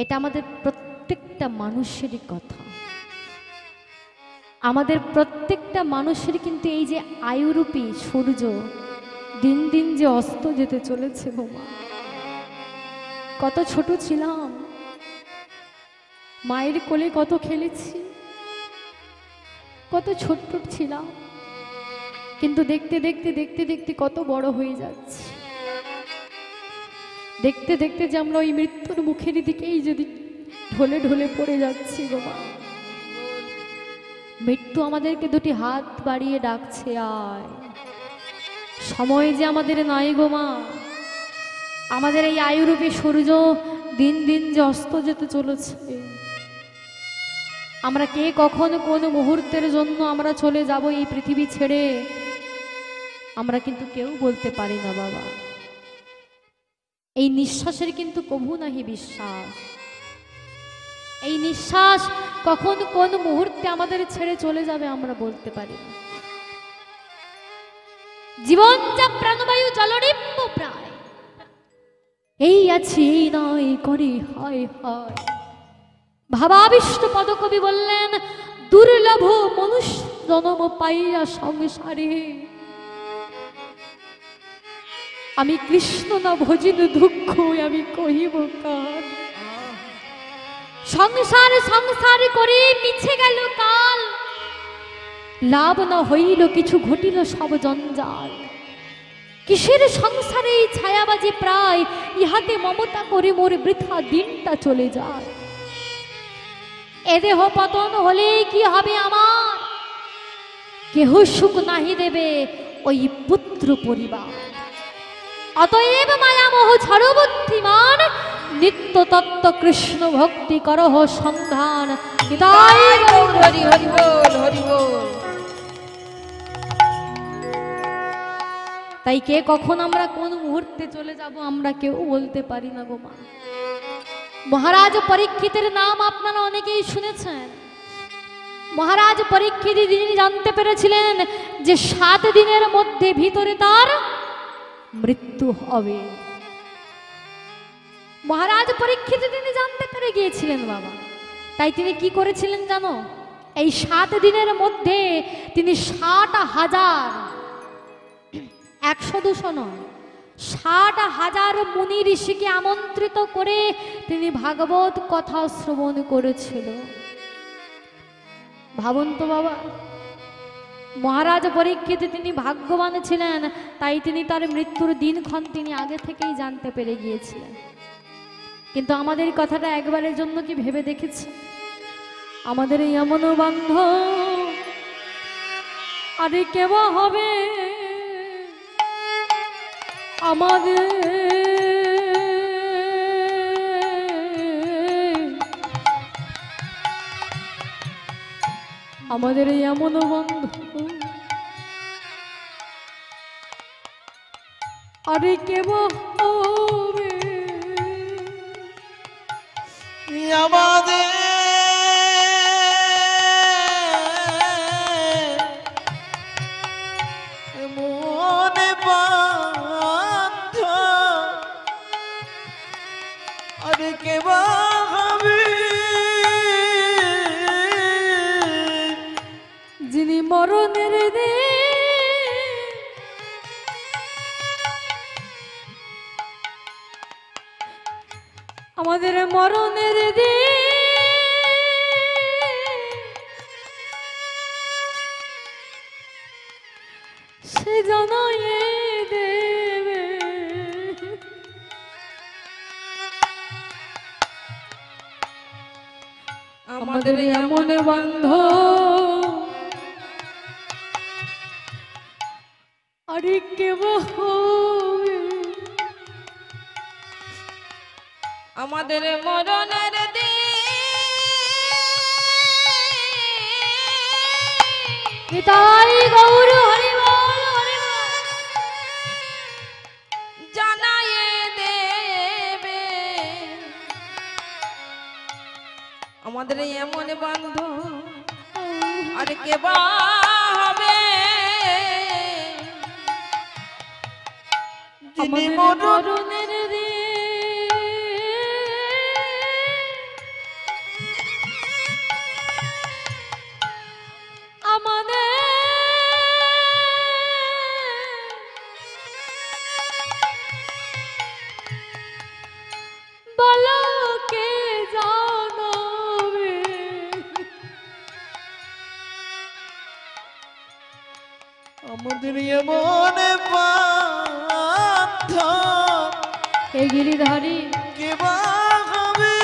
এটা আমাদের প্রত্যেকটা মানুষেরই কথা। আমাদের প্রত্যেকটা মানুষের কিন্তু এই যে আয়ুরূপী সূর্য দিন দিন যে অস্ত যেতে চলেছে গো মা। কত ছোট ছিলাম, মায়ের কোলে কত খেলেছি, কত ছোট্ট ছিলাম, কিন্তু দেখতে দেখতে দেখতে দেখতে কত বড় হয়ে যাচ্ছে। দেখতে দেখতে যে আমরা ওই মৃত্যুর মুখের দিকেই যদি ঢলে ঢলে পড়ে যাচ্ছি গো মা। মৃত্যু আমাদেরকে দুটি হাত বাড়িয়ে ডাকছে, আয়। সময় যে আমাদের নাই গো মা। আমাদের এই আয়ুরূপী সূর্য দিন দিন যে অস্ত যেতে চলেছে। আমরা কে কখন কোন মুহূর্তের জন্য আমরা চলে যাব এই পৃথিবী ছেড়ে, আমরা কিন্তু কেউ বলতে পারি না বাবা। এই নিঃশ্বাসের কিন্তু কভু নাহি বিশ্বাস। এই নিঃশ্বাস কখন কোন মুহূর্তে আমাদের ছেড়ে চলে যাবে আমরা বলতে পারি না। জীবন যা প্রাণবায়ু জলডিম্ব প্রায়, এই আছি এই নয় করি হয় হয়। ভাবাবিষ্ট পদকবি বললেন, দুর্লভ মনুষ্য জন্ম পাইয়া সংসারে, আমি কৃষ্ণ না ভজিন দুঃখ আমি কহিব কার। সংসার সংসার করে মিছে গেল কাল, লাভ না হইল কিছু ঘটিল সব জঞ্জাল। কিসের সংসারে এই ছায়াবাজি প্রায়, ইহাতে মমতা করে মোর বৃথা দিনটা চলে যায়। এ দেহ পতন হলে কি হবে আমার, কেহ সুখ নাহি দেবে ওই পুত্র পরিবার। অতএব মায়ামোহ ছাড়ো বুদ্ধিমান, নিত্য তত্ত্ব কৃষ্ণ ভক্তি করহ সন্ধান। হরি হরি বল হরি বল। তাই কে কখন আমরা কোন মুহূর্তে চলে যাব আমরা কেউ বলতে পারি না গো মা। মহারাজ পরীক্ষিতের নাম আপনারা অনেকেই শুনেছেন। মহারাজ পরীক্ষিত তিনি জানতে পেরেছিলেন যে 7 দিনের মধ্যে ভিতরে তার মৃত্যু হবে। মহারাজ পরীক্ষিত তিনি জানতে পেরে গিয়েছিলেন বাবা। তাই তিনি কি করেছিলেন জানো? এই 7 দিনের মধ্যে তিনি 60,000, 100-200 নয়, 60,000 মুনি ঋষিকে আমন্ত্রিত করে তিনি ভাগবত কথা শ্রবণ করেছিল। ভাবুন তো বাবা, মহারাজ পরীক্ষিত তিনি ভাগ্যবান ছিলেন, তাই তিনি তার মৃত্যুর দিনক্ষণ তিনি আগে থেকেই জানতে পেরে গিয়েছিলেন। কিন্তু আমাদের কথাটা একবারের জন্য কি ভেবে দেখেছি? আমাদের এই এমন বান্ধব আরে কেবা হবে আমাদের, আমাদের এই এমন বন্ধু আরে কেবা হবে আমাদের মনে বান্ধ আরে কেবা হবে যিনি মরণের দে আমাদের মরণের দে সে জানাইয়ে দেবে। আমাদের এমন বান্ধব আরে কেবা হবে আমাদের মরণের নিতাই গৌর হরি বল হরি বল জানাইয়ে দেবে। আমাদের এমন বান্ধব আর কেবা হবে যিনি মরণের আমাদের মনে বাধ্য হে গিরিধারী কে বা হবে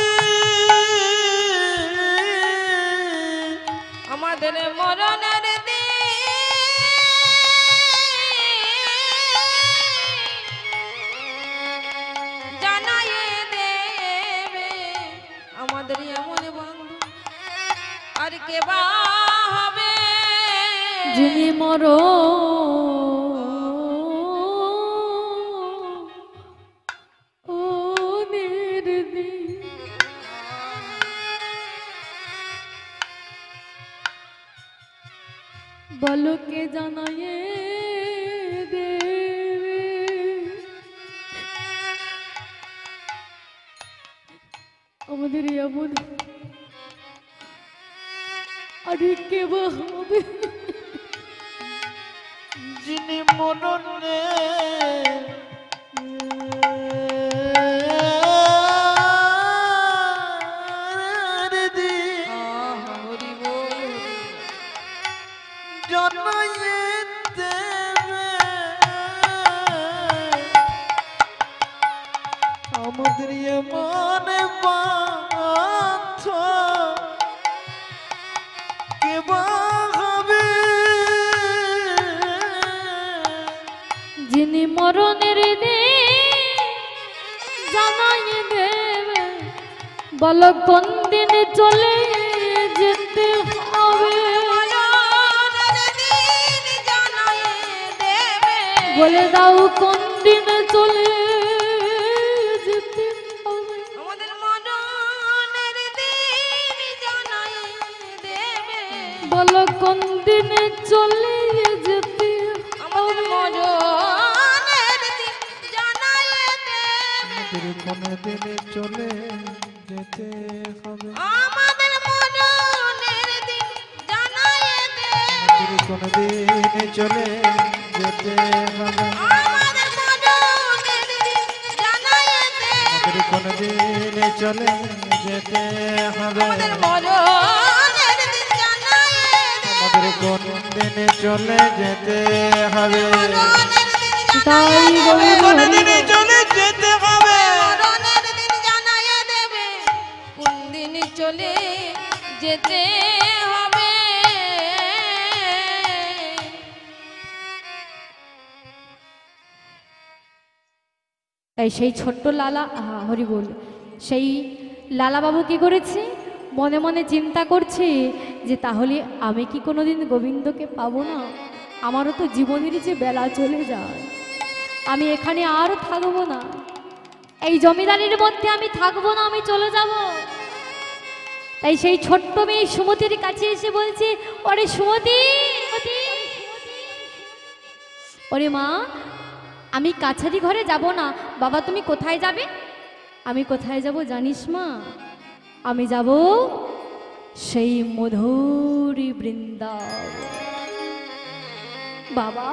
আমাদের মরণের দিন জানাইয়ে দেবে আমাদের এমন বন্ধু আর কে বা হবে যিনি মর বলকে জানাইয়ে দেবে আমাদের এমন আর কে বা হবে যিনি মননে হরি বল জন্মাইয়ে দেবে আমাদের মনে বাধ্য কে বা হবে যিনি মরণের দিন জানাইয়ে দেবে বল কোন দিনে চলে যেতে হবে বলে দাও কোন দিনে চলে যেতে হবে আমাদের মরণের দিন জানাইয়ে দেবে বল কোন দিনে চলে যেতে আমাদের মরণের দিন জানাইয়ে দেবে আমাদের কোনো দিনে চলে যেতে হবে আমাদের মরণের দিন জানাইয়ে দেবে আমাদের কোনো দিনে চলে যেতে হবে আমাদের মরণের দিন জানাইয়ে দেবে আমাদের কোনো দিনে চলে যেতে হবে আমাদের মরণের দিন জানাইয়ে দেবে আমাদের কোন দিনে চলে যেতে হবে তাই কোন বলি দিনে চলে যেতে হবে মরণের দিন জানাইয়ে দেবে কোন দিন চলে যেতে হবে তাই সেই ছোট্ট লালা হরি বল সেই লালাবাবু কি করেছে মনে মনে চিন্তা করছে যে তাহলে আমি কি কোনোদিন গোবিন্দকে পাবো না আমারও তো জীবনের যে বেলা চলে যায় আমি এখানে আর থাকবো না এই জমিদারির মধ্যে আমি থাকবো না আমি চলে যাব তাই সেই ছোট্ট মেয়ে সুমতির কাছে এসে বলছে ওরে সুমতি ওরে মা আমি কাছারি ঘরে যাব না বাবা তুমি কোথায় যাবে আমি কোথায় যাব জানিস মা আমি যাব সেই মধুর বৃন্দাবন বাবা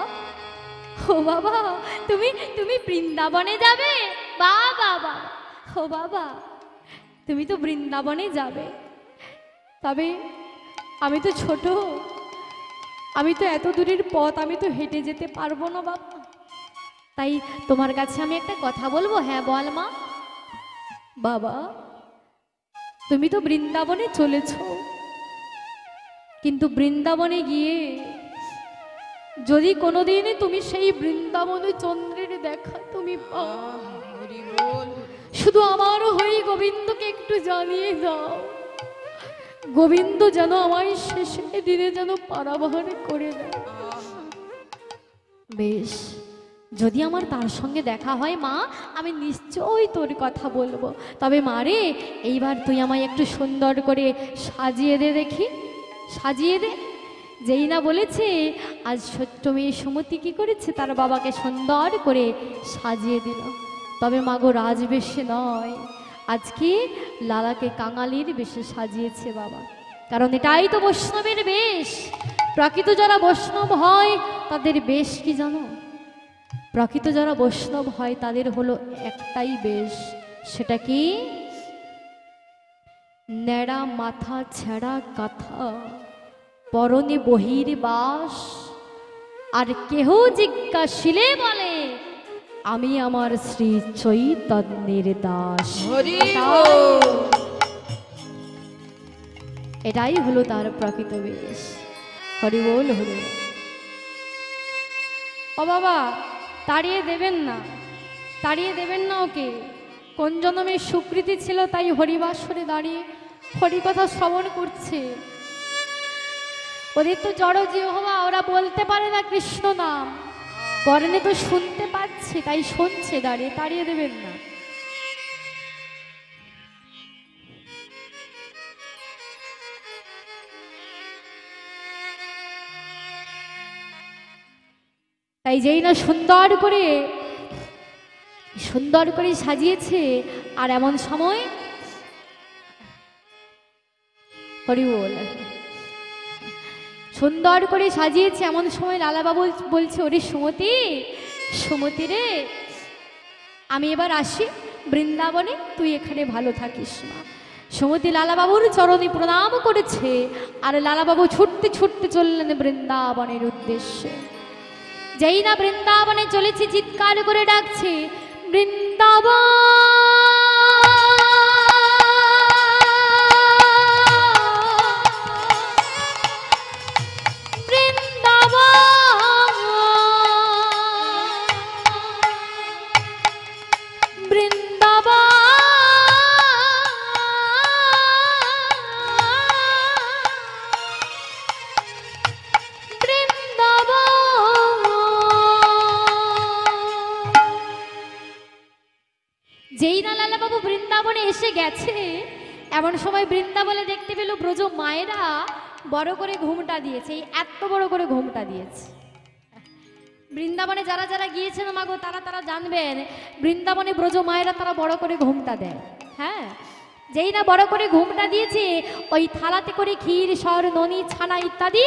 ও বাবা তুমি তুমি বৃন্দাবনে যাবে বাবা বাবা ও বাবা তুমি তো বৃন্দাবনে যাবে তবে আমি তো ছোট আমি তো এত দূরের পথ আমি তো হেঁটে যেতে পারবো না বাবা তাই তোমার কাছে আমি একটা কথা বলবো হ্যাঁ বল মা বাবা তুমি তো বৃন্দাবনে চলেছ কিন্তু বৃন্দাবনে গিয়ে যদি কোনোদিন তুমি সেই বৃন্দাবনে চন্দ্রের দেখা তুমি পাও হরি বল শুধু আমারও হয়ে গোবিন্দকে একটু জানিয়ে দাও গোবিন্দ যেন আমায় শেষে দিনে যেন পারাবাহার করে দেয় বেশ যদি আমার তার সঙ্গে দেখা হয় মা আমি নিশ্চয়ই তোর কথা বলবো তবে মা রে এইবার তুই আমায় একটু সুন্দর করে সাজিয়ে দে দেখি সাজিয়ে দে যেই না বলেছে আজ ছোট্ট মেয়ে সুমতি কী করেছে তার বাবাকে সুন্দর করে সাজিয়ে দিল তবে মাগো রাজবেশে নয় আজকে লালাকে কাঙালির বেশে সাজিয়েছে বাবা কারণ এটাই তো বৈষ্ণবের বেশ প্রকৃত যারা বৈষ্ণব হয় তাদের বেশ কি জানো প্রকৃত যারা বৈষ্ণব হয় তাদের হলো একটাই বেশ সেটা কি ন্যাড়া মাথা ছেঁড়া কাঁথা পরনে বহির বাস আর কেহ জিজ্ঞাসিলে বলে আমি আমার শ্রী চৈতন্যের দাস। হরি বল। এটাই হলো তার প্রকৃত বেশ। হরি বল, হরি বল। ও বাবা, তাড়িয়ে দেবেন না, তাড়িয়ে দেবেন না ওকে। কোন জন্মের স্বীকৃতি ছিল তাই হরিবাসরে দাঁড়িয়ে হরিকথা শ্রবণ করছে। ওদের তো জড় জিহ্বা, ওরা বলতে পারে না কৃষ্ণ নাম, কর্ণে তো শুনতে পাচ্ছে তাই শুনছে দাঁড়িয়ে, তাড়িয়ে দেবেন না। তাই যেই না সুন্দর করে সাজিয়েছে, আর এমন সময় হরি বল, সুন্দর করে সাজিয়েছে এমন সময় লালাবাবু বলছে ওরে সুমতি, সুমতি রে, আমি এবার আসি বৃন্দাবনে, তুই এখানে ভালো থাকিস মা। সুমতি লালাবাবুর চরণে প্রণাম করেছে, আর লালাবাবু ছুটতে ছুটতে চললেন বৃন্দাবনের উদ্দেশ্যে। যেই না বৃন্দাবনে চলেছে, চিৎকার করে ডাকছে বৃন্দাবন, বৃন্দাবন, বৃন্দাবন, যেই না লালাবাবু বৃন্দাবনে এসে গেছে, এমন সময় বৃন্দাবনে দেখতে পেল ব্রজ মায়েরা বড় করে ঘুমটা দিয়েছে, এই এত বড় করে ঘুমটা দিয়েছে। বৃন্দাবনে যারা যারা গিয়েছেন মাগো, তারা তারা জানবেন বৃন্দাবনে ব্রজ মায়েরা তারা বড় করে ঘুমটা দেয়। হ্যাঁ, যেই না বড় করে ঘুমটা দিয়েছে, ওই থালাতে করে ক্ষীর, সর, ননি, ছানা ইত্যাদি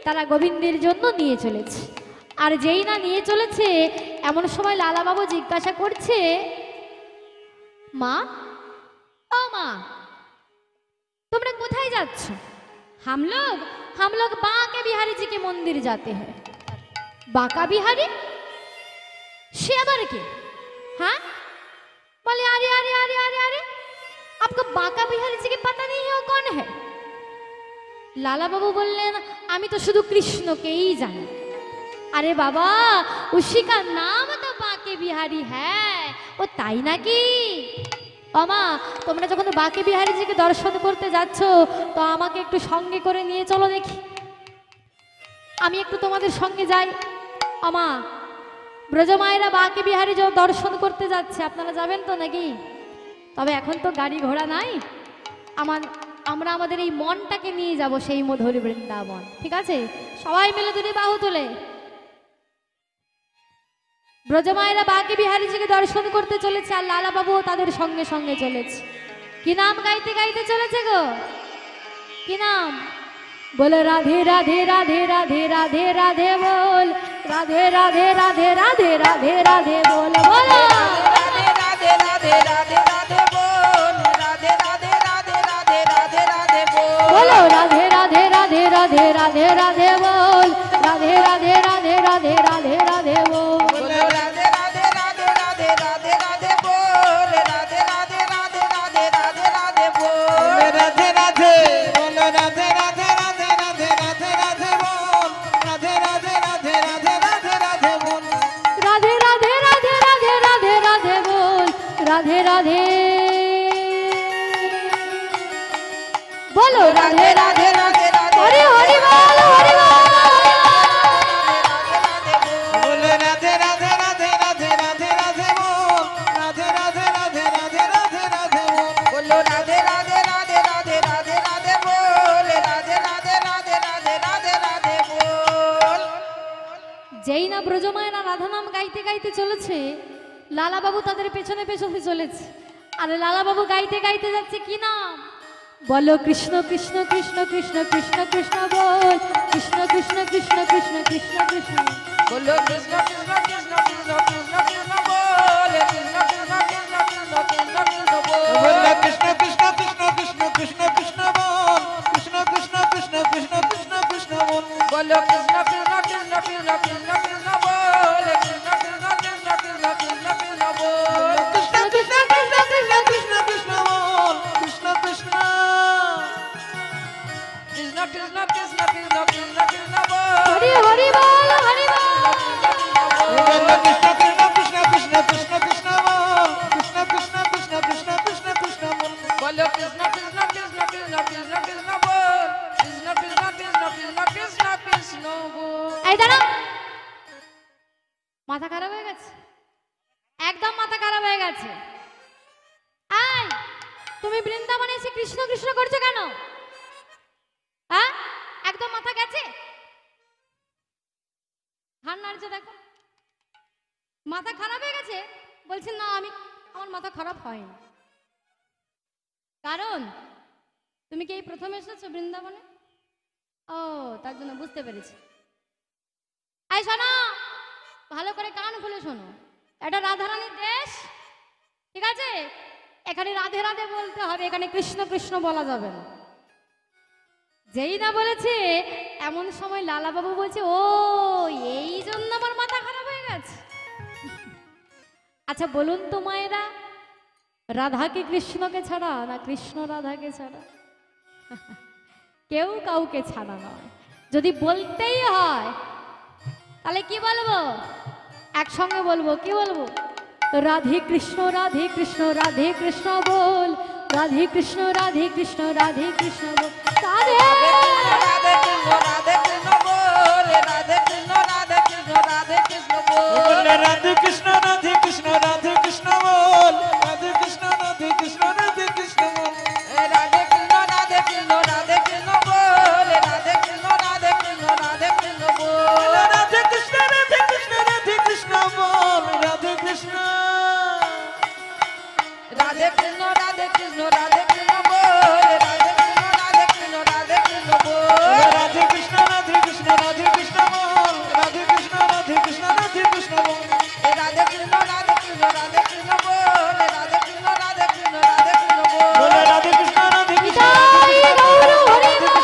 তারা গোবিন্দের জন্য নিয়ে চলেছে। আর যেই না নিয়ে চলেছে, এমন সময় লালাবাবু জিজ্ঞাসা করছে মা, ও মা, তোমরা কোথায় যাচ্ছ? हम लोग बांके बिहारी जी के मंदिर जाते हैं। बांका बिहारी সে আবার কে? हाँ, बोले अरे अरे अरे अरे अरे, आपको बांका बिहारी जी के पता नहीं है वो कौन है? लाला बाबू बोललेन আমি তো শুধু কৃষ্ণকেই জানি। अरे बाबा, उसी का नाम तो बांके बिहारी है, ও তাই নাকি? আমা, তোমরা যখন বাঁকে বিহারীজিকে দর্শন করতে যাচ্ছ, তো আমাকে একটু সঙ্গে করে নিয়ে চলো দেখি, আমি একটু তোমাদের সঙ্গে যাই। আমা, ব্রজমায়েরা বাঁকে বিহারী দর্শন করতে যাচ্ছে, আপনারা যাবেন তো নাকি? তবে এখন তো গাড়ি ঘোড়া নাই, আমরা আমাদের এই মনটাকে নিয়ে যাব সেই মধুর বৃন্দাবন। ঠিক আছে, সবাই মিলে দুটি বাহু তোলে। ব্রজমায়েরা বাঁকে বিহারীজিকে দর্শন করতে চলেছে, আর লালাবাবুও তাদের সঙ্গে সঙ্গে চলেছে। কি নাম গাইতে গাইতে চলেছে গো? কি নাম? বলে রাধে রাধে রাধে রাধে রাধে রাধে বল, রাধে রাধে রাধে রাধে রাধে রাধে বল, বলো রাধে রাধে রাধে রাধে রাধে বল, রাধে রাধে রাধে রাধে রাধে রাধে বল, বলো রাধে রাধে রাধে রাধে রাধে রাধে বল, রাধে রাধে রাধে রাধে রাধে রাধে বল, বলো রাধে রাধে রাধে রাধে রাধে রাধে বল, রাধে রাধে রাধে রাধে রাধে রাধে বল, রাধে রাধে, বলো রাধে রাধে রাধে রাধে রাধে রাধে বল, রাধে রাধে রাধে রাধে রাধে রাধে বল, রাধে রাধে রাধে রাধে রাধে রাধে বল, রাধে রাধে বলো রাধে রাধে রাধে হরি হরি বল, হরি বল, বলো রাধে রাধে রাধে রাধে রাধে রাধে বল, রাধে রাধে রাধে রাধে রাধে রাধে বল, বলো রাধে রাধে রাধে রাধে রাধে রাধে বল, রাধে রাধে রাধে রাধে রাধে রাধে বল। যেই না ব্রজমায়না রাধা নাম গাইতে গাইতে চলেছে, লালাবাবু তাদের পেছনে পেছনে চলেছে। আর লালাবাবু গাইতে গাইতে যাচ্ছে কি নাম? বলো কৃষ্ণ কৃষ্ণ কৃষ্ণ কৃষ্ণ কৃষ্ণ কৃষ্ণ বল, কৃষ্ণ কৃষ্ণ কৃষ্ণ কৃষ্ণ কৃষ্ণ কৃষ্ণ, বলো কৃষ্ণ কৃষ্ণ কৃষ্ণ কৃষ্ণ কৃষ্ণ কৃষ্ণ বল, কৃষ্ণ কৃষ্ণ কৃষ্ণ কৃষ্ণ কৃষ্ণ কৃষ্ণ বল, বলো কৃষ্ণ কৃষ্ণ কৃষ্ণ কৃষ্ণ কৃষ্ণ কৃষ্ণ বল, কৃষ্ণ কৃষ্ণ কৃষ্ণ কৃষ্ণ কৃষ্ণ কৃষ্ণ বল, বলো কৃষ্ণ কৃষ্ণ কৃষ্ণ কৃষ্ণ কৃষ্ণ কৃষ্ণ কৃষ্ণ কৃষ্ণ কৃষ্ণ বল কৃষ্ণ কৃষ্ণ কৃষ্ণ কৃষ্ণ কৃষ্ণ কৃষ্ণ বল। এই দাঁড়া, মাথা খারাপ হয়ে গেছে, একদম মাথা খারাপ হয়ে গেছে। এই তুমি বৃন্দাবনে এসে কৃষ্ণ কৃষ্ণ করছো কেন? হ্যাঁ, একদম মাথা গেছে? হার নাড়ছে দেখো, মাথা খারাপ হয়ে গেছে। বলছে না, আমার মাথা খারাপ হয়নি। কারণ তুমি কি এই প্রথম এসেছো বৃন্দাবনে? ও, তার জন্য বুঝতে পেরেছি। এই শোনো, ভালো করে কান খুলে শোনো, এটা রাধারানীর দেশ, ঠিক আছে? এখানে রাধে রাধে বলতে হবে, এখানে কৃষ্ণ কৃষ্ণ বলা যাবে না। যেই না বলেছে এমন সময় লালা বাবু বলছে, ও এই জন্য আমার মাথা খারাপ হয়ে গেছে। আচ্ছা বলুন তো মায়েরা, রাধাকে কৃষ্ণকে ছাড়া না কৃষ্ণ রাধাকে ছাড়া? কেউ কাউকে ছাড়া নয়। যদি বলতেই হয় তাহলে কি বলবো? একসঙ্গে বলবো। কি বলবো? রাধে কৃষ্ণ রাধে কৃষ্ণ রাধে কৃষ্ণ বল, রাধে কৃষ্ণ রাধে কৃষ্ণ রাধে কৃষ্ণ বল, রাধে রাধে কৃষ্ণ রাধে কৃষ্ণ বল রাধে কৃষ্ণ রাধে কৃষ্ণ রাধে কৃষ্ণ বল রাধে কৃষ্ণ রাধে কৃষ্ণ রাধে কৃষ্ণ বল, রাধে কৃষ্ণ রাধে কৃষ্ণ রাধে কৃষ্ণ বল, রাধে কৃষ্ণ রাধে কৃষ্ণ রাধে কৃষ্ণ বল রাধে কৃষ্ণ রাধে কৃষ্ণ রাধে কৃষ্ণ বল রাধে কৃষ্ণ রাধে কৃষ্ণ রাধে কৃষ্ণ বল, রাধে কৃষ্ণ রাধে কৃষ্ণ রাধে কৃষ্ণ রাধে কৃষ্ণ বল রাধে কৃষ্ণ রাধে কৃষ্ণ রাধে কৃষ্ণ বল রাধে কৃষ্ণ রাধে কৃষ্ণ রাধে কৃষ্ণ বল, রাধে কৃষ্ণ রাধে কৃষ্ণ রাধে কৃষ্ণ বল, রাধে কৃষ্ণ রাধে কৃষ্ণ রাধে কৃষ্ণ বল রাধে কৃষ্ণ রাধে কৃষ্ণ রাধে কৃষ্ণ বল রাধে কৃষ্ণ রাধে কৃষ্ণ নিতাই গৌর হরি বল।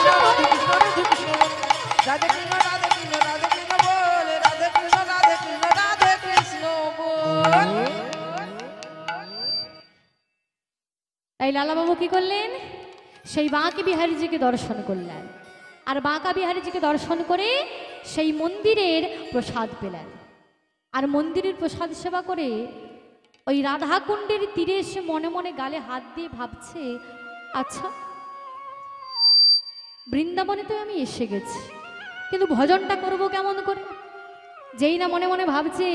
রাধে কৃষ্ণ রাধে কৃষ্ণ রাধে কৃষ্ণ বল রাধে কৃষ্ণ রাধে কৃষ্ণ রাধে কৃষ্ণ বল। তাই লালাবাবু কি করলেন? সেই বাঁকে বিহারীজিকে দর্শন করলেন, আর বাঁকা বিহারীজিকে দর্শন করে সেই মন্দিরের প্রসাদ পেলেন। আর মন্দিরের প্রসাদ সেবা করে ওই রাধাকুণ্ডের তীরে এসে মনে মনে গালে হাত দিয়ে ভাবছে, আচ্ছা বৃন্দাবনে তো আমি এসে গেছি, কিন্তু ভজনটা করব কেমন করে? যেই না মনে মনে ভাবছে,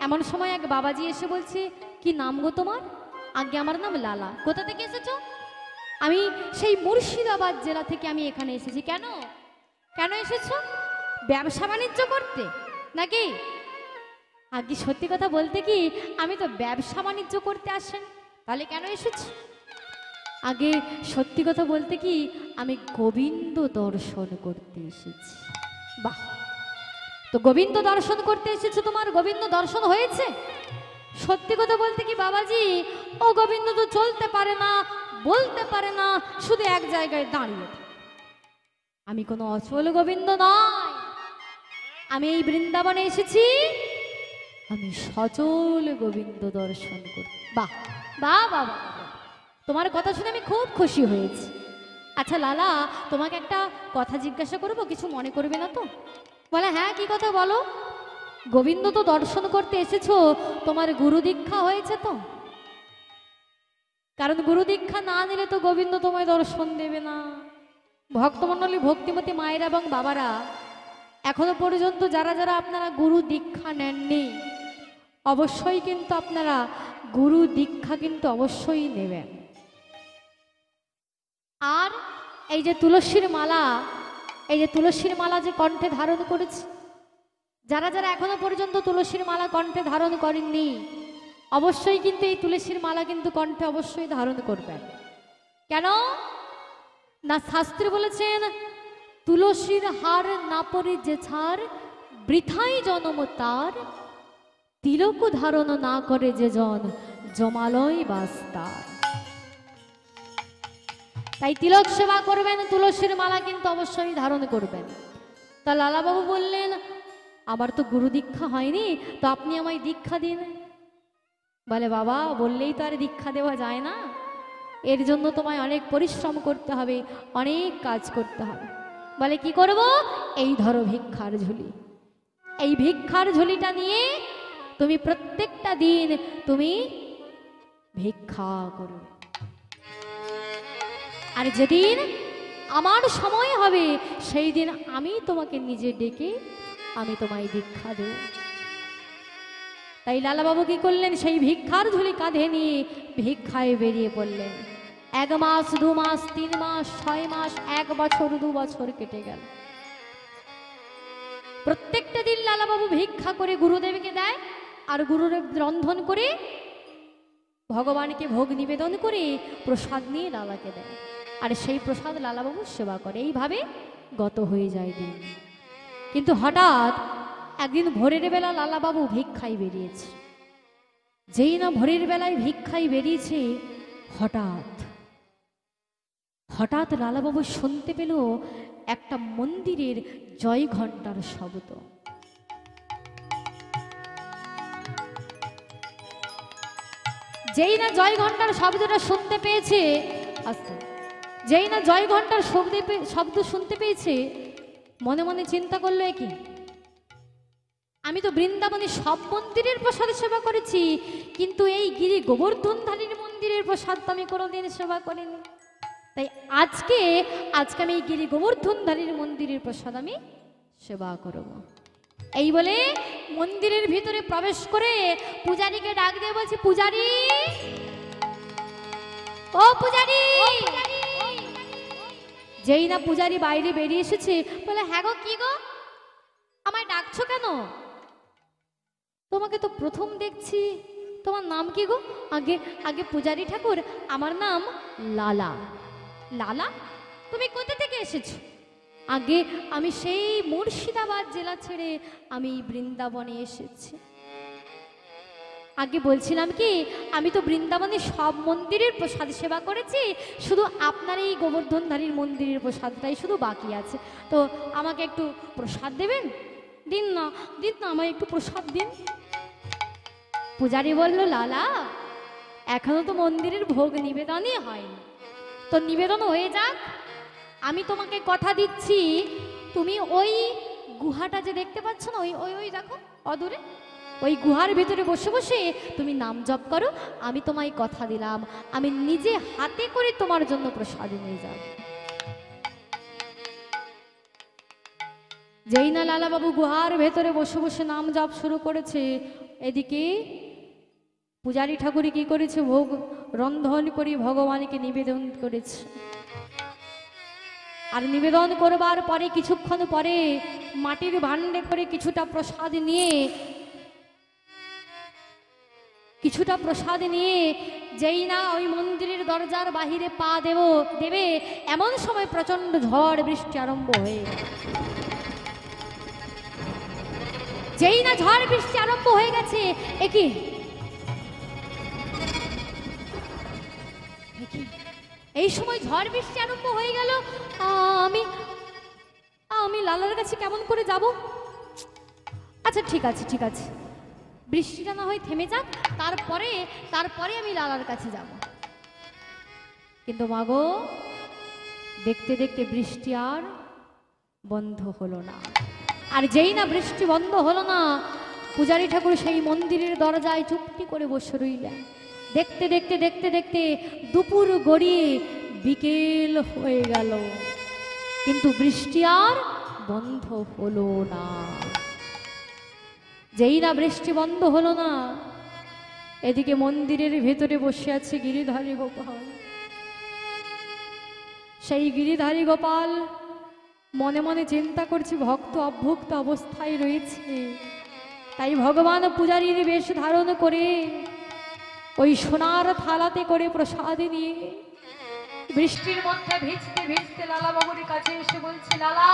এমন সময় এক বাবাজি এসে বলছে, কি নাম গো তোমার? আগে আমার নাম লালা। কোথা থেকে এসেছো? আমি সেই মুর্শিদাবাদ জেলা থেকে আমি এখানে এসেছি। কেন কেন এসেছো? ব্যবসা বাণিজ্য করতে নাকি? আগে সত্যি কথা বলতে কি, আমি তো ব্যবসা বাণিজ্য করতে আসেন, তাহলে কেন এসেছি? আগে সত্যি কথা বলতে কি, আমি গোবিন্দ দর্শন করতে এসেছি। বাহ, তো গোবিন্দ দর্শন করতে এসেছো, তোমার গোবিন্দ দর্শন হয়েছে? সত্যি কথা বলতে কি বাবাজি, ও গোবিন্দ তো চলতে পারে না, বলতে পারে না, শুধু এক জায়গায় দাঁড়িয়ে থাকে। আমি কোনো অচল গোবিন্দ নয়, আমি এই বৃন্দাবনে এসেছি, আমি সচল গোবিন্দ দর্শন করি। বাহ বাহ বাবা, তোমার কথা শুনে আমি খুব খুশি হয়েছি। আচ্ছা লালা, তোমাকে একটা কথা জিজ্ঞাসা করবো, কিছু মনে করবে না তো? বলে হ্যাঁ, কি কথা বলো। গোবিন্দ তো দর্শন করতে এসেছো, তোমার গুরু দীক্ষা হয়েছে তো? কারণ গুরু দীক্ষা না নিলে তো গোবিন্দ তোমায় দর্শন দেবে না। ভক্তমণ্ডলী, ভক্তিমতী মায়েরা এবং বাবারা, এখনো পর্যন্ত যারা যারা আপনারা গুরু দীক্ষা নেননি, অবশ্যই কিন্তু আপনারা গুরু দীক্ষা কিন্তু অবশ্যই নেবেন। আর এই যে তুলসীর মালা, এই যে তুলসীর মালা যে কণ্ঠে ধারণ করেছি, যারা যারা এখনো পর্যন্ত তুলসীর মালা কণ্ঠে ধারণ করেননি, অবশ্যই কিন্তু এই তুলসীর মালা কিন্তু কণ্ঠে অবশ্যই ধারণ করবেন। কেন না, শাস্ত্রে বলেছেন, তুলসীর হার না পরে যে ছাড়, বৃথাই জনম তার, তিলক ধারণ না করে যে জন, জমালয় বাস্তার। তাই তিলক সেবা করবেন, তুলসীর মালা কিন্তু অবশ্যই ধারণ করবেন। তা লালাবাবু বললেন, আমার তো গুরু দীক্ষা হয়নি, তো আপনি আমায় দীক্ষা দিন। বলে বাবা, বললেই তো আর দীক্ষা দেওয়া যায় না, এর জন্য তোমায় অনেক পরিশ্রম করতে হবে, অনেক কাজ করতে হবে। বলে কি করব? এই ধরো ভিক্ষার ঝুলি, এই ভিক্ষার ঝুলিটা নিয়ে তুমি প্রত্যেকটা দিন তুমি ভিক্ষা করবে। আর যেদিন আমার সময় হবে সেই দিন আমি তোমাকে নিজে ডেকে আমি তোমায় দীক্ষা দেব। তাই লালাবাবু কি করলেন, সেই ভিক্ষার ঝুলি কাঁধে নিয়ে ভিক্ষায় বেরিয়ে পড়লেন। 1 মাস 2 মাস 3 মাস 6 মাস 1 বছর 2 বছর কেটে গেল। প্রত্যেকটা দিন লালাবাবু ভিক্ষা করে গুরুদেবকে দেয়, আর গুরুদেব রন্ধন করে ভগবানকে ভোগ নিবেদন করে প্রসাদ নিয়ে লালাকে দেয়, আর সেই প্রসাদ লালাবাবু সেবা করে। এইভাবে গত হয়ে যায় দিন। কিন্তু হঠাৎ একদিন ভোরের বেলা লালাবাবু ভিক্ষায় বেরিয়েছে। যেই না ভোরের বেলায় ভিক্ষায় বেরিয়েছে, হঠাৎ লালাবাবু শুনতে পেল একটা মন্দিরের জয় ঘণ্টার শব্দ। যেই না জয় ঘণ্টার শব্দটা শুনতে পেয়েছে, যেই না জয় ঘণ্টার শব্দ শুনতে পেয়েছে, মনে মনে চিন্তা করলো, কি আমি তো বৃন্দাবনে সব মন্দিরের প্রসাদ সেবা করেছি, কিন্তু এই গিরি গোবর্ধনধারীর মন্দিরের প্রসাদ তো আমি কোনোদিন সেবা করিনি। তাই আজকে আমি এই গিরি গোবর্ধনধারীর মন্দিরের প্রসাদ আমি সেবা করব। এই বলে মন্দিরের ভিতরে প্রবেশ করে পূজারীকে ডাক দিয়ে বলছি, পূজারী, ও পূজারী। যেই না পূজারী বাইরে বেরিয়ে এসেছে, বলে, হ্যাঁ গো, কি গো, আমায় ডাকছো কেন? তোমাকে তো প্রথম দেখছি, তোমার নাম কি গো? আগে পূজারী ঠাকুর, আমার নাম লালা। লালা, তুমি কোথা থেকে এসেছো? আমি সেই মুর্শিদাবাদ জেলা ছেড়ে আমি বৃন্দাবনে এসেছি। বলছিলাম কি, আমি তো বৃন্দাবনে সব মন্দিরের প্রসাদ সেবা করেছি, শুধু আপনার এই গোবর্ধনধারীর মন্দিরের প্রসাদটাই শুধু বাকি আছে। তো আমাকে একটু প্রসাদ দেবেন? দিন না, আমায় একটু প্রসাদ দিন। পূজারী বলল, লালা, এখনো তো মন্দিরের ভোগ নিবেদনই হয়নি, তো নিবেদন হয়ে যাক। আমি তোমাকে কথা দিচ্ছি, তুমি ওই গুহাটা যে দেখতে পাচ্ছ না, ওই দেখো অদূরে, ওই গুহার ভিতরে বসে বসে তুমি নাম জপ করো। আমি তোমায় কথা দিলাম, আমি নিজে হাতে করে তোমার জন্য প্রসাদ নিয়ে যাব। যেই না লালাবাবু গুহার ভেতরে বসে বসে নাম জপ শুরু করেছে, এদিকে পূজারী ঠাকুরই কি করেছে, ভোগ রন্ধন করে ভগবানকে নিবেদন করেছে। আর নিবেদন করবার পরে কিছুক্ষণ পরে মাটির ভাণ্ডে করে কিছুটা প্রসাদ নিয়ে যেই না ওই মন্দিরের দরজার বাহিরে পা দেবে, এমন সময় প্রচন্ড ঝড় বৃষ্টি আরম্ভ হয়ে, যেই না ঝড় বৃষ্টি আরম্ভ হয়ে গেছে, একই এই সময় ঝড় বৃষ্টি আরম্ভ হয়ে গেল। আমি লালার কাছে কেমন করে যাব? আচ্ছা ঠিক আছে, বৃষ্টিটা না হয় থেমে যাক, তারপরে আমি লালার কাছে যাব। কিন্তু মাগো, দেখতে দেখতে বৃষ্টি আর বন্ধ হলো না। আর যেই না বৃষ্টি বন্ধ হলো না, পূজারী ঠাকুর সেই মন্দিরের দরজায় চুপটি করে বসে রইলেন। দেখতে দেখতে দুপুর গড়িয়ে বিকেল হয়ে গেল, কিন্তু বৃষ্টি আর বন্ধ হলো না। যেই না বৃষ্টি বন্ধ হলো না, এদিকে মন্দিরের ভেতরে বসে আছে গিরিধারী গোপাল। সেই গিরিধারী গোপাল মনে মনে চিন্তা করছে, ভক্ত অভুক্ত অবস্থায় রয়েছে, তাই ভগবান পূজারীর বেশ ধারণ করে ওই সোনার থালাতে করে প্রসাদ নিয়ে বৃষ্টির মধ্যে ভিজতে ভিজতে লালা বাবুর কাছে এসে বলছে, লালা,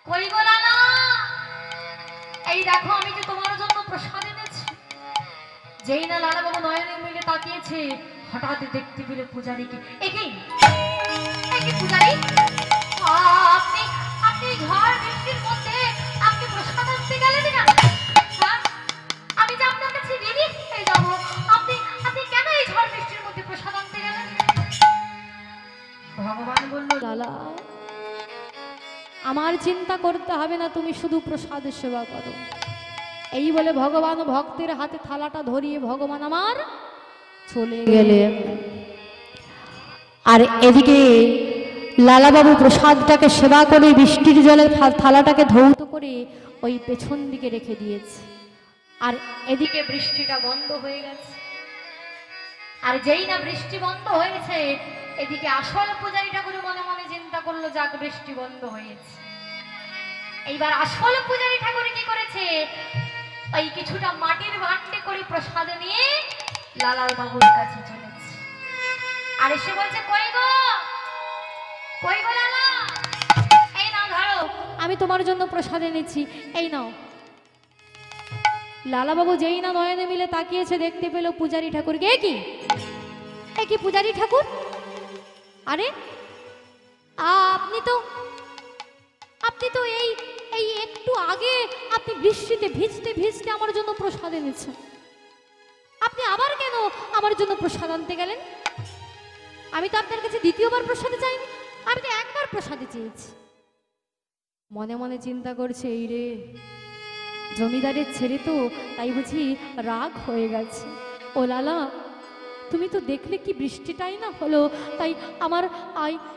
কই গো লালা, এই দেখো আমি যে তোমার জন্য প্রসাদ এনেছি। যেই না লালা বাবু নয়নে মিলে তাকিয়েছে, হঠাৎ দেখতে পেলে পূজারীকে। একই পূজারী, আপনি ঝড় বৃষ্টির মধ্যে আপনি প্রসাদ আনতে গেলেন না? আমি যে আপনার কাছে রেডি হয়ে যাব, আপনি কেন এই ঝড় বৃষ্টির মধ্যে প্রসাদ আনতে গেলেন? ভগবান বলল, লালা, আমার চিন্তা করতে হবে না, তুমি শুধু প্রসাদ সেবা করো। এই বলে ভগবান ভক্তের হাতে থালাটা ধরিয়ে ভগবান আমার চলে গেলেন। আর এদিকে লালাবাবু প্রসাদটাকে সেবা করে বৃষ্টির জলে থালাটাকে ধৌত করে ওই পেছন দিকে রেখে দিয়েছে। আর এদিকে বৃষ্টিটা বন্ধ হয়ে গেছে। আর যেই না বৃষ্টি বন্ধ হয়েছে, এদিকে আসল পূজারী ঠাকুর মনে মনে চিন্তা করলো, যাক বৃষ্টি বন্ধ হয়েছে। এইবার আসল পূজারী ঠাকুর কি করেছে, ওই কিছুটা মাটির ভাণ্ডে করে প্রসাদ নিয়ে লালার বাবুর কাছে চলেছে। আর এসে বলছে, কই গো লালা, এই নাও ধরো, আমি তোমার জন্য প্রসাদ এনেছি, এই নাও। লালা বাবু যেই না নয়নে মিলে তাকিয়েছে, দেখতে পেল পূজারী ঠাকুরকে। এ কি পূজারী ঠাকুর, আরে আপনি তো এই একটু আগে আপনি বৃষ্টিতে ভিজতে ভিজতে আমার জন্য প্রসাদ এনেছেন, আপনি আবার কেন আমার জন্য প্রসাদ আনতে গেলেন? আমি তো আপনার কাছে দ্বিতীয়বার প্রসাদ চাইনি, আমি তো একবার প্রসাদে চেয়েছি। মনে মনে চিন্তা করছে, এই রে, জমিদারের ছেড়ে তো তাই বুঝি রাগ হয়ে গেছে। ও লালা, তুমি তো দেখলে কি বৃষ্টিটাই না হলো,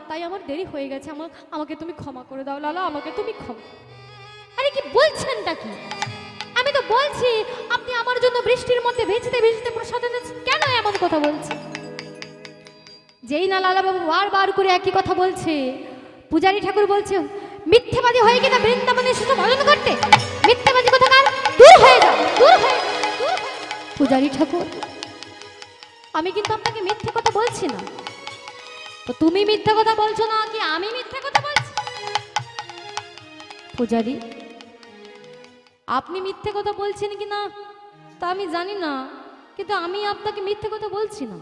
তাই আমার দেরি হয়ে গেছে, আমাকে তুমি ক্ষমা করে দাও লালা, আমাকে তুমি ক্ষমা। আরে কি বলছেনটা কি? আমি তো বলছি আপনি আমার জন্য বৃষ্টির মধ্যে ভিজতে ভিজতে প্রসাদ এনেছেন, কেন এমন কথা বলছেন? যেই না লালা বাবু বারবার করে একই কথা বলছে, পূজারী ঠাকুর বলছে, মিথ্যেবাদী হয়ে কিনা বৃন্দাবনে এসেছো ভজন করতে, মিথ্যেবাদী কোথাকার, দূর হয়ে যাও, দূর হয়ে যাও। পূজারী ঠাকুর, আমি কিন্তু আপনাকে মিথ্যে কথা বলছি না, তো তুমি মিথ্যে কথা বলছো না কি আমি মিথ্যে কথা বলছি? পূজারী, আপনি মিথ্যে কথা বলছেন কি না তা আমি জানি না, কিন্তু আমি আপনাকে মিথ্যে কথা বলছি না।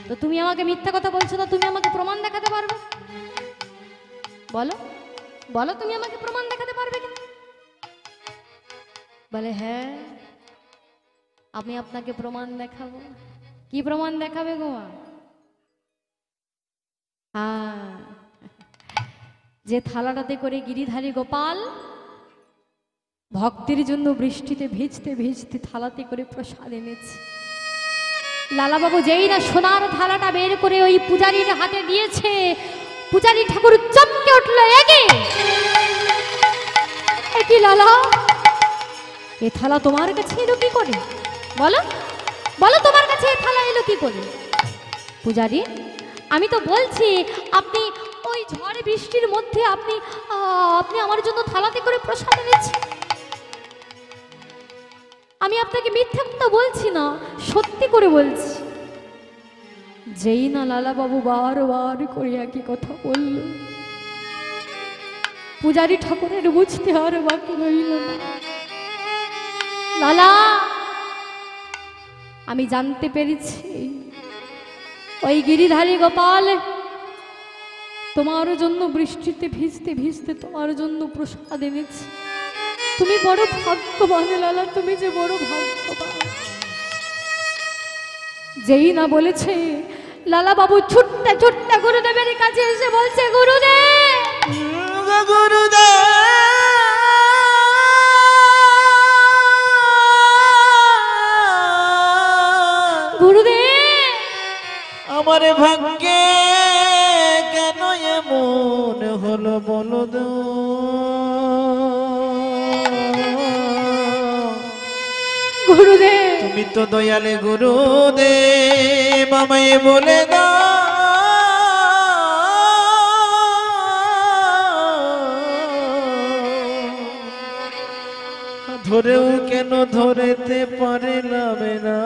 তো তুমি আমাকে মিথ্যে কথা বলছো না, তুমি আমাকে প্রমাণ দেখাতে পারবে? বলো বলো, তুমি আমাকে প্রমাণ দেখাতে পারবে কিনা? বলে, হ্যাঁ, আমি আপনাকে প্রমাণ দেখাবো। কি প্রমাণ দেখাবে গো? হ্যাঁ, যে থালাটাতে করে গিরিধারী গোপাল ভক্তের জন্য বৃষ্টিতে ভিজতে ভিজতে থালাতে করে প্রসাদ এনেছে, লালাবাবু যেই না সোনার থালাটা বের করে ওই পূজারীর হাতে দিয়েছে, পূজারী ঠাকুর চমকে উঠল। কি লালা, এ থালা তোমার কাছে এলো কি করে? বলো বলো, তোমার কাছে এ থালা এলো কি করে? পূজারী, আমি তো বলছি আপনি ওই ঝড় বৃষ্টির মধ্যে আপনি আমার জন্য থালাতে করে প্রসাদ এনেছেন। আমি আপনাকে মিথ্যা কথা বলছি না, সত্যি করে বলছি। যেই না লালাবাবু বারবার করে একই কথা বলল, পূজারী ঠাকুরের বুঝতে আর বাকি রইল না। লালা, আমি জানতে পেরেছি ওই গিরিধারী গোপাল তোমার জন্য বৃষ্টিতে ভিজতে ভিজতে তোমার জন্য প্রসাদ এনেছে। তুমি বড় ভাগ্যবান লালা, তুমি যে বড় ভাগ্যবান। যেই না বলেছে, লালা বাবু ছুটতে ছুটতে গুরুদেবের কাছে এসে বলছে, গুরুদেব, গুরুদেব, গুরুদেব, আমার ভাগ্যে কেন এমন হলো বলো তো? গুরুদেব, তুমি তো দয়ালে গুরুদেব, আমায় বলে দাও ধরেও কেন ধরেতে পারলাম না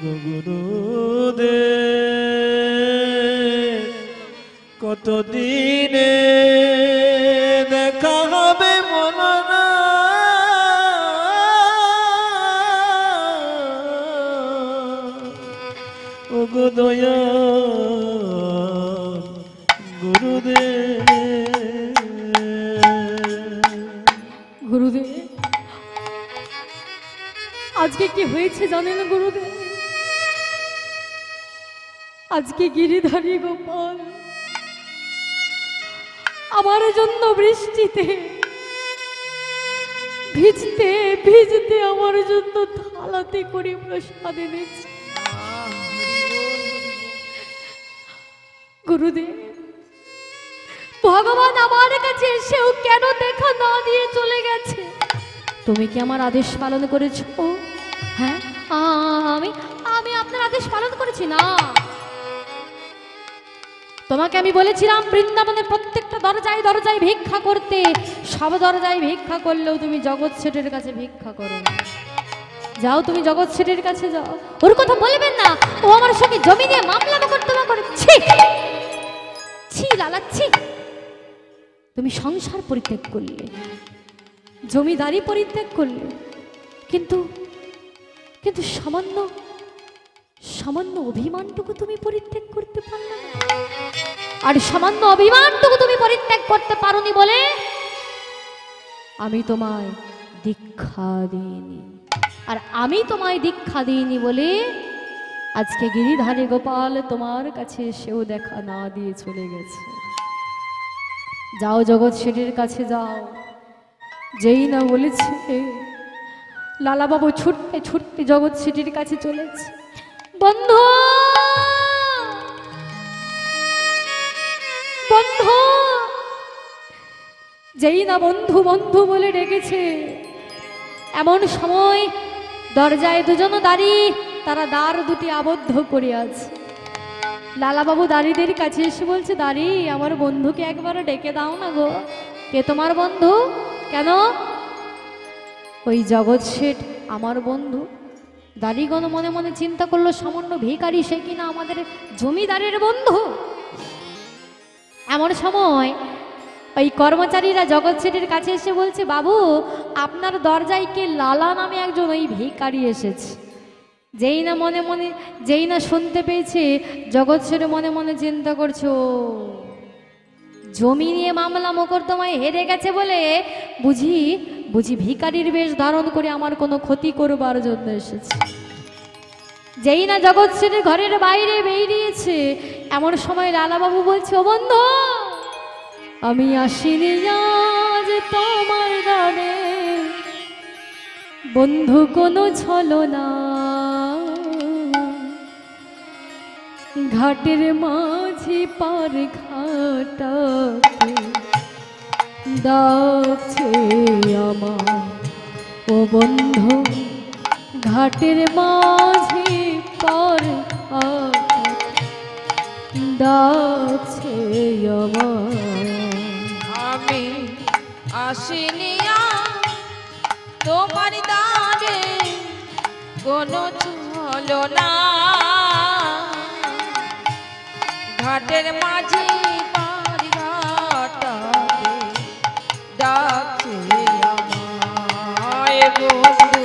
গুরুদেব, কতদিনে দেখা হবে বলো না? ওগো দয়া গুরুদেব। গুরুদেব, আজকে কি হয়েছে জানেন গুরুদেব? আজকে গিরিধারী গোপাল আমার জন্য বৃষ্টিতে ভিজতে ভিজতে আমার জন্য থালাতে করে প্রসাদ এনেছে। গুরুদেব, ভগবান আমার কাছে এসেও কেন দেখা না দিয়ে চলে গেছে? তুমি কি আমার আদেশ পালন করেছো? হ্যাঁ, আমি আমি আপনার আদেশ পালন করেছি না। তোমাকে আমি বলেছিলাম বৃন্দাবনের প্রত্যেকটা দরজায় দরজায় ভিক্ষা করতে, সব দরজায় ভিক্ষা করলেও তুমি জগৎ শেঠের কাছে ভিক্ষা করো না। যাও, তুমি জগৎ শেঠের কাছে যাও। ওর কথা বলবেন না, ও আমার সঙ্গে জমি নিয়ে মামলা মোকদ্দমা করে। ছি ছি লালা, ছি। তুমি সংসার পরিত্যাগ করলে, জমিদারি পরিত্যাগ করলে, কিন্তু কিন্তু সামান্য সামান্য অভিমানটুকু তুমি পরিত্যাগ করতে পারলে না। আর সামান্য অভিমানটুকু তুমি পরিত্যাগ করতে পারোনি বলে আমি তোমায় দীক্ষা দিইনি। আর আমি তোমায় দীক্ষা দিইনি বলে আজকে গিরিধারী গোপাল তোমার কাছে এসেও দেখা না দিয়ে চলে গেছে। যাও, জগৎ শেঠের কাছে যাও। যেই না বলেছে, লালাবাবু ছুটতে ছুটতে জগৎ শেঠের কাছে চলেছে। বন্ধু, বন্ধু, যেই না বন্ধু বন্ধু বলে ডেকেছে, এমন সময় দরজায় দুজন দাঁড়িয়ে, তারা দ্বার দুটি আবদ্ধ করে আছে। লালাবাবু দাঁড়িদের কাছে এসে বলছে, দাঁড়ি, আমার বন্ধুকে একবার ডেকে দাও না গো। কে তোমার বন্ধু? কেন? ওই জগৎ শেঠ আমার বন্ধু। দাঁড়িগণ মনে মনে চিন্তা করলো, সামান্য ভিখারি, সে কিনা আমাদের জমিদারের বন্ধু। এমন সময় ওই কর্মচারীরা জগৎ শেঠের কাছে এসে বলছে, বাবু, আপনার দরজায় কে লালা নামে একজন ওই ভিখারি এসেছে। যেই না শুনতে পেয়েছে, জগৎ শেঠ মনে মনে চিন্তা করছো, জমি নিয়ে মামলা মোকদ্দমায় হেরে গেছে বলে বুঝি ভিখারির বেশ ধারণ করে আমার কোনো ক্ষতি করবার জন্য এসেছে। যেই না জগৎ শেঠের ঘরের বাইরে বেরিয়েছে, এমন সময় লালাবাবু বলছে, ও বন্ধু, আমি আসিনি আজ তোমার দ্বারে, বন্ধু কোনো ছলনা, ঘাটের মাঝি পার ঘাটাতে ডাকছে আমার, ও বন্ধু, ঘাটের মাঝি পার ডাকছে আমার। আমি আসিনি তোমার দ্বারে, কোনো ছলনা, ঘাটের মাঝি পার ঘাটাতে ডাকছে আমায়, বন্ধু,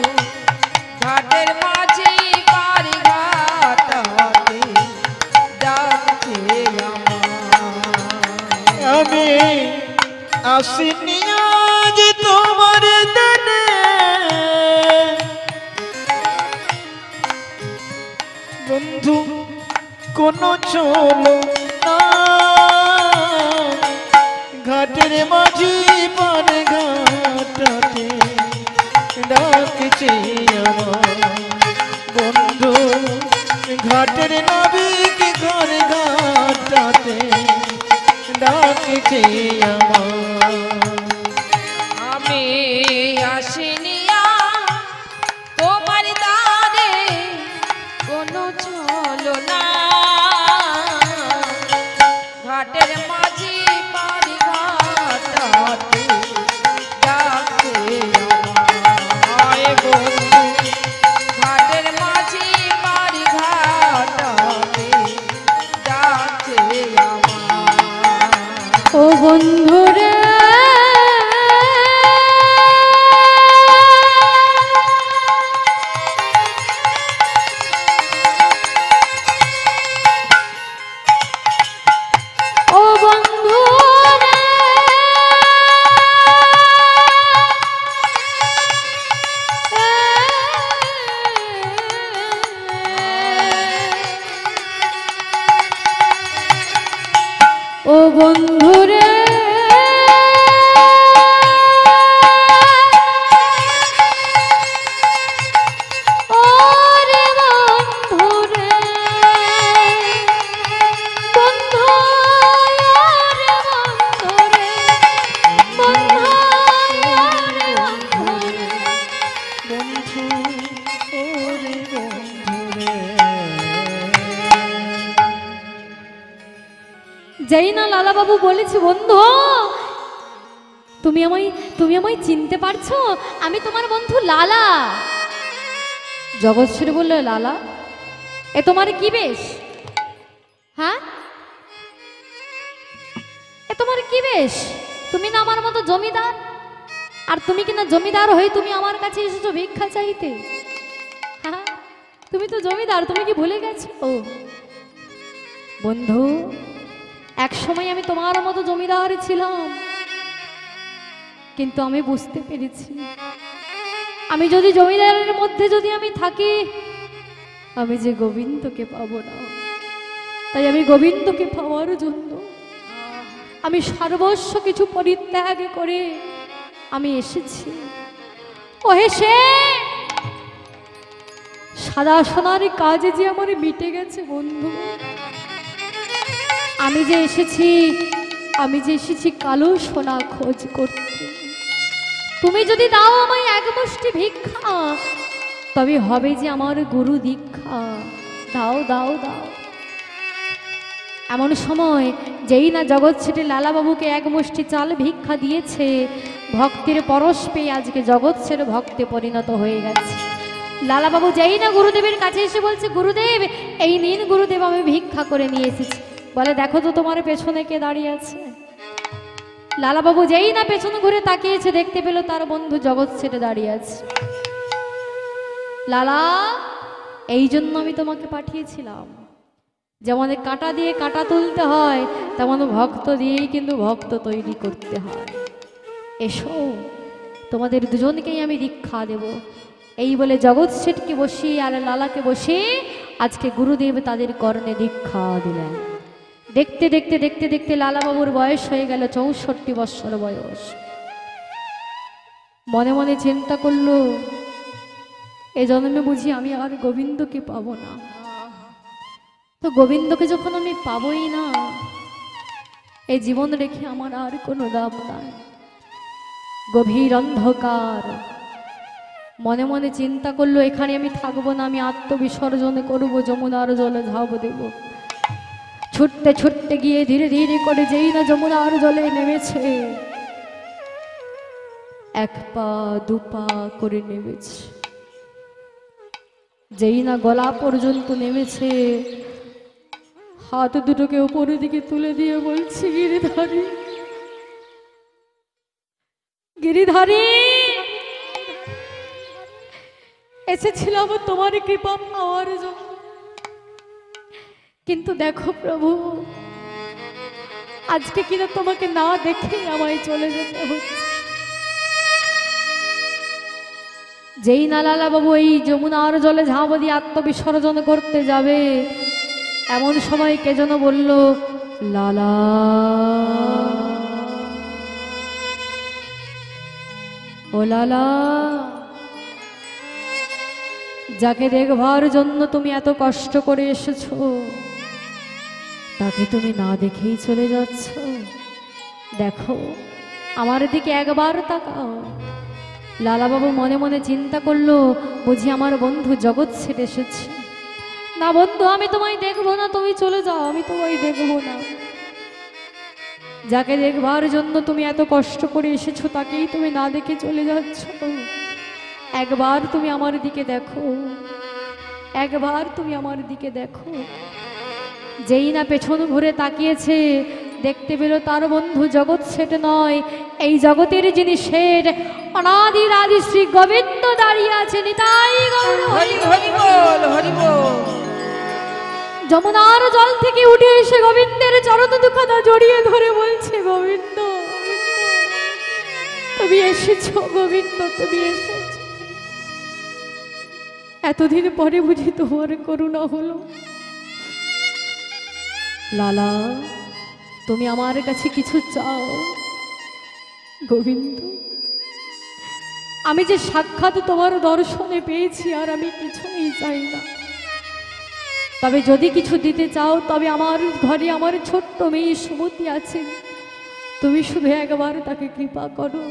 ঘাটের মাঝি পার ঘাটাতে ডাকছে আমায়। আমি আসিনি আজ তোমার দানে, বন্ধু কোনো চলো না, ঘাটের মাঝি পার ঘাটাতে ডাকছে আমার, বন্ধু, ঘাটের নাবিক ঘর ঘাটাতে ডাকছে আমার। আমি আসিনি তোমার দ্বারে, কোনো ছলনা, ঘাটের মাঝি পার ঘাটাতে ডাকছে আমায়, বন্ধু, ঘাটের মাঝি পার ঘাটাতে ডাকছে আমায়। ও বন্ধু রে, ও বন্ধু রে, ও বন্ধু রে, ওরে বন্ধু রে, বন্ধু যেই না লালা বাবু বলেছি, বন্ধু তুমি আমায় চিনতে পারছো? আমি তোমার বন্ধু লালা। জগৎ ছেড়ে বললো, লালা এ তোমার কি বেশ? হ্যাঁ, এ তোমার কি বেশ? তুমি না আমার মতো জমিদার, আর তুমি কিনা জমিদার হয়ে তুমি আমার কাছে এসেছো ভিক্ষা চাইতে? হ্যাঁ, তুমি তো জমিদার, তুমি কি ভুলে গেছো? বন্ধু, এক সময় আমি তোমার মতো জমিদার ছিলাম, কিন্তু আমি বুঝতে পেরেছি আমি যদি জমিদারের মধ্যে যদি আমি থাকি, আমি যে গোবিন্দকে পাবো না। তাই আমি গোবিন্দকে পাওয়ার জন্য আমি সর্বস্ব কিছু পরিত্যাগ করে আমি এসেছি। ওহে সে সাদা সোনার কাজে যে আমার মিটে গেছে বন্ধু। আমি যে এসেছি কালো সোনা খোঁজ করতে। তুমি যদি দাও আমায় এক মুষ্টি ভিক্ষা, তবে হবে যে আমার গুরু দীক্ষা। দাও দাও দাও। এমন সময় যেই না জগৎ ছেড়ে লালাবাবুকে এক মুষ্টি চাল ভিক্ষা দিয়েছে, ভক্তির পরশ পেয়ে আজকে জগৎ ছেড়ে ভক্তে পরিণত হয়ে গেছে। লালাবাবু যেই না গুরুদেবের কাছে এসে বলছে, গুরুদেব এই নিন গুরুদেব, আমি ভিক্ষা করে নিয়ে এসেছি। বলে, দেখো তো তোমার পেছনে কে দাঁড়িয়ে আছে। লালাবাবু যেই না পেছনে ঘুরে তাকিয়েছে, দেখতে পেল তার বন্ধু জগৎ ছেড়ে দাঁড়িয়ে আছে। লালা, এই জন্য আমি তোমাকে পাঠিয়েছিলাম। যেমন কাঁটা দিয়ে কাঁটা তুলতে হয়, তেমন ভক্ত দিয়েই কিন্তু ভক্ত তৈরি করতে হয়। এসো, তোমাদের দুজনকেই আমি দীক্ষা দেব। এই বলে জগৎ শেঠকে বসিয়ে আর লালাকে বসিয়ে আজকে গুরুদেব তাদের কর্ণে দীক্ষা দিলেন। দেখতে দেখতে দেখতে দেখতে লালাবাবুর বয়স হয়ে গেল 64 বৎসর বয়স। মনে মনে চিন্তা করলো, এ জন্মে বুঝি আমি আর গোবিন্দকে পাবো না। তো গোবিন্দকে যখন আমি পাবোই না, এই জীবন রেখে আমার আর কোনো দাম নাই। গভীর অন্ধকার। মনে মনে চিন্তা করলো, এখানে আমি থাকবো না, আমি আত্মবিসর্জন করবো, যমুনার জলে ঝাঁপ দেব। ছুটতে ছুটতে গিয়ে ধীরে ধীরে করে যেই না যমুনার জলে নেমেছে, এক পা দু পা করে নেমেছে। যেই না গলা পর্যন্ত নেমেছে, হাত দুটোকে উপরের দিকে তুলে দিয়ে বলছে, গিরিধারী, গিরিধারী, এসেছিলাম তোমার কৃপা পাওয়ার জন্য, কিন্তু দেখো প্রভু, আজকে কিনা তোমাকে না দেখে আমায় চলে যেতে হচ্ছে। যেই না লালাবাবু এই যমুনার জলে ঝাঁপ দিয়ে আত্মবিসর্জন করতে যাবে, এমন সময় কে যেন বলল, লালা। ও লালা, যাকে দেখবার জন্য তুমি এত কষ্ট করে এসেছো, তাকে তুমি না দেখেই চলে যাচ্ছ। দেখো, আমার দিকে একবার তাকাও। লালাবাবু মনে মনে চিন্তা করলো, বুঝি আমার বন্ধু জগৎ ছেড়ে এসেছে। না বন্ধু, আমি তোমায় দেখবো না, তুমি চলে যাও, আমি তোমায় দেখবো না। যাকে দেখবার জন্য তুমি এত কষ্ট করে এসেছো, তাকেই তুমি না দেখে চলে যাচ্ছ। একবার তুমি আমার দিকে দেখো, একবার তুমি আমার দিকে দেখো। যেই না পেছন ঘুরে তাকিয়েছে, দেখতে পেল তার বন্ধু জগৎ শেঠ নয়, এই জগতের যিনি শেঠ, অনাদি আদি শ্রী গোবিন্দ দাঁড়িয়ে আছে। নিতাই গৌর হরি হরি বল, হরি বল। যমুনার জল থেকে উঠে এসে গোবিন্দের চরণ দুখানা জড়িয়ে ধরে বলছে, গোবিন্দ, তুমি এসেছো, গোবিন্দ তুমি এসেছো। এতদিন পরে বুঝি তোমার করুণা হলো। লালা, তুমি আমার কাছে কিছু চাও? গোবিন্দ, আমি যে সাক্ষাৎ তোমার দর্শনে পেয়েছি, আর আমি কিছুই চাই না। তবে যদি কিছু দিতে চাও, তবে আমার ঘরে আমার ছোট্ট মেয়ে সুমতি আছে, তুমি শুধু একবার তাকে কৃপা করো।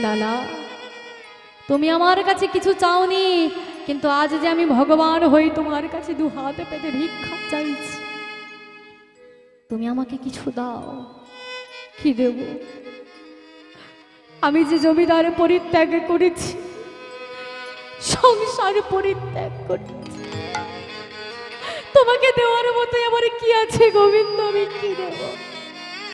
লালা, তুমি আমার কাছে কিছু চাওনি, কিন্তু আজ যে আমি ভগবান হই তোমার কাছে দু হাত পেতে ভিক্ষা চাইছি। তুমি আমাকে কিছু দাও। কি দেব? আমি যে জমিদার পরিত্যাগ করেছি, সংসার পরিত্যাগ করেছি, তোমাকে দেওয়ার মতো আমার কি আছে গোবিন্দ? আমি কি দেব?